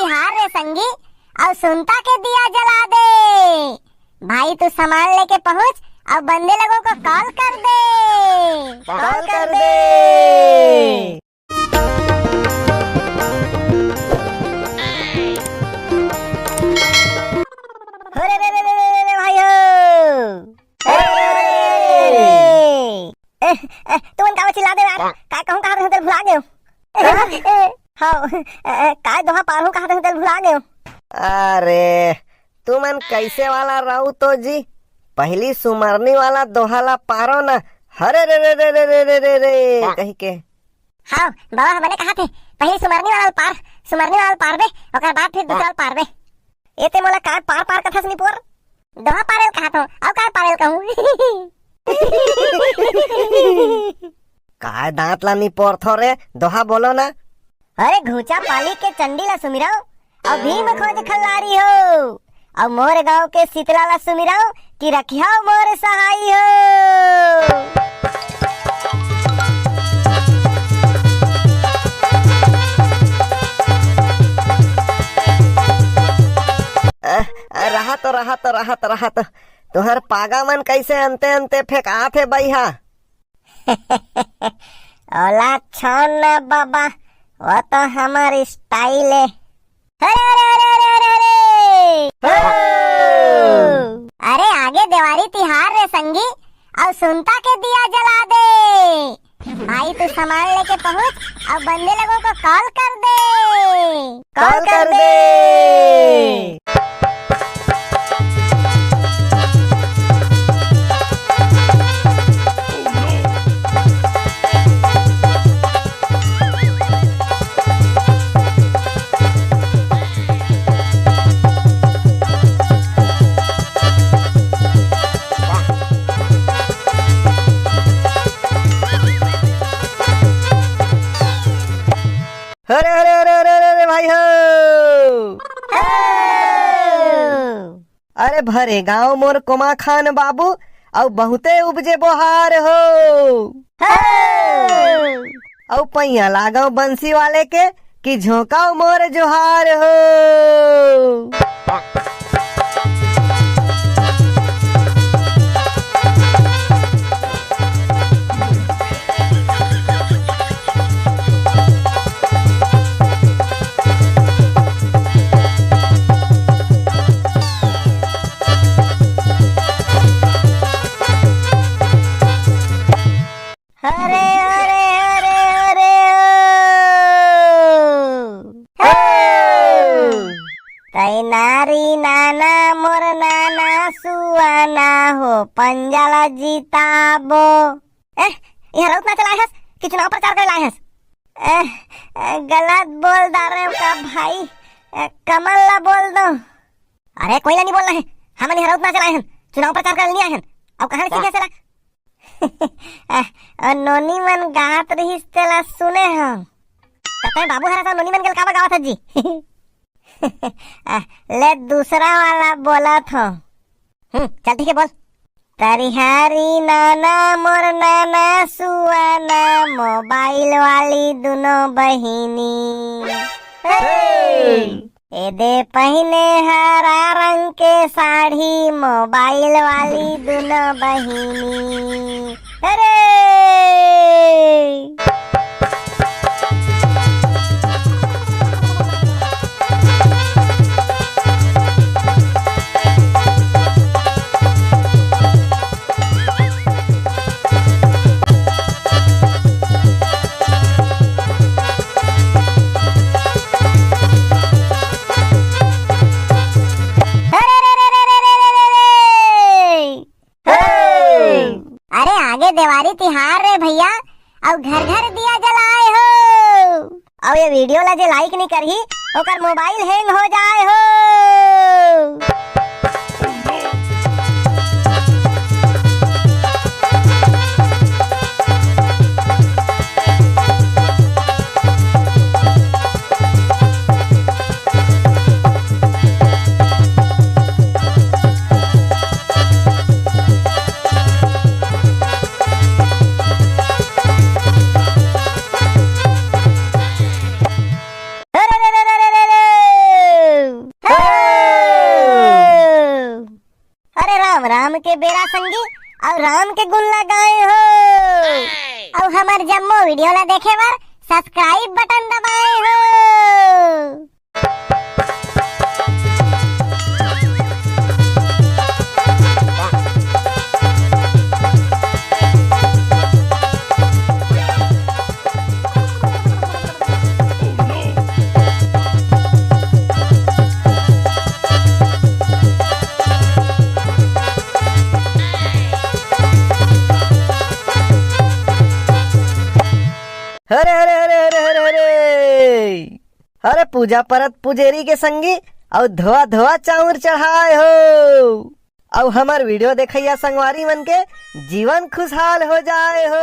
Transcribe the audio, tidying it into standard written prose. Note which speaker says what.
Speaker 1: तिहार रे संगी, और सुनता के दिया जला दे। भाई तू सामान लेके पहुंच और बंदे लोगों को कॉल कर दे।
Speaker 2: कॉल कर दे।
Speaker 1: अरे रे रे रे रे रे भाइयों, तुम का चिल्ला दे यार, का कहूं कहां रहते भुला गए। हां का दोहा पार हूं कहां रहते भुला गए।
Speaker 2: अरे तुमन कैसे वाला रहू तो जी, पहली सुमरनी वाला दोहाला पारो ना। हरे रे रे रे रे रे रे रे रे कही के।
Speaker 1: हां बाबा मैंने कहा थे पहली सुमरनी वाला पार बे, ओकर बाद फिर दूसरा पार बे। एते मोला का पार कथा सुनी पोर, दोहा पारेल कहा तो और का पारेल कहूं।
Speaker 2: काय दांत ला नी पोरथो रे, दोहा बोलो ना।
Speaker 1: अरे घूचा पाली के चंडी ला सुमिराओ और भीम खोज खल्लारी हो, और मोर गांव के शीतला ला सुमिराओ कि रखिया मोर सहाई हो।
Speaker 2: रहा तो तुहर पागा मन कैसे अंते अंते फेंका थे बैहा।
Speaker 1: ओला छोड़ ना बाबा, वो तो हमारी स्टाइल है। अरे आगे दिवाली तिहार रे संगी, और सुनता के दिया जला दे। भाई तू सामान लेके पहुंच और बंदे लोगों को कॉल कर दे।
Speaker 2: कॉल कर दे। अरे अरे अरे अरे अरे भाई हो, अरे भरे गांव मोर कोमा खान बाबू और बहुते उपजे बोहार हो। और पैया लगाओ बंसी वाले के कि झोंकाओ मोर जोहार हो।
Speaker 1: अरे अरे अरे अरे तई नारी नाना मोर नाना सुआना हो पंजाला जीताबो। यहाँ रोक ना चलाए हस कि चुनाव प्रचार कर लाए हस। गलत बोल रहे हो का भाई, कमल ला बोल दो। अरे कोई ला नहीं बोलना है, हम यहाँ रोक ना चलाए हैं, चुनाव प्रचार कर नहीं आए हैं। अब कहां सीखे चला। नोनी मन गात रही तेला सुने हम कते बाबू हरा नोनी मन के काबा गावत है जी। ले दूसरा वाला बोला था। चल ठीक है बोल। तरिहारी नाना मोर नाना सुआना मोबाइल वाली दोनों बहिनी। एदे पहने हरा रंग के साड़ी मोबाइल वाली दोनों बहिनी। अरे दिवाली तिहार रे भैया, और घर घर दिया जलाए हो। और ये वीडियो ला जे लाइक नहीं करही ओकर मोबाइल हैंग हो जाए हो। के बेरा संगी और राम के गुण लगाए हो और हमार जम्मो वीडियो ला देखे बार सब्सक्राइब बटन दबाए हो।
Speaker 2: अरे अरे अरे अरे अरे अरे अरे पूजा परत पुजेरी के संगी और धोआ धोआ चाउर चढ़ाए हो और हमार वीडियो देखैया संगवारी मन के जीवन खुशहाल हो जाए हो।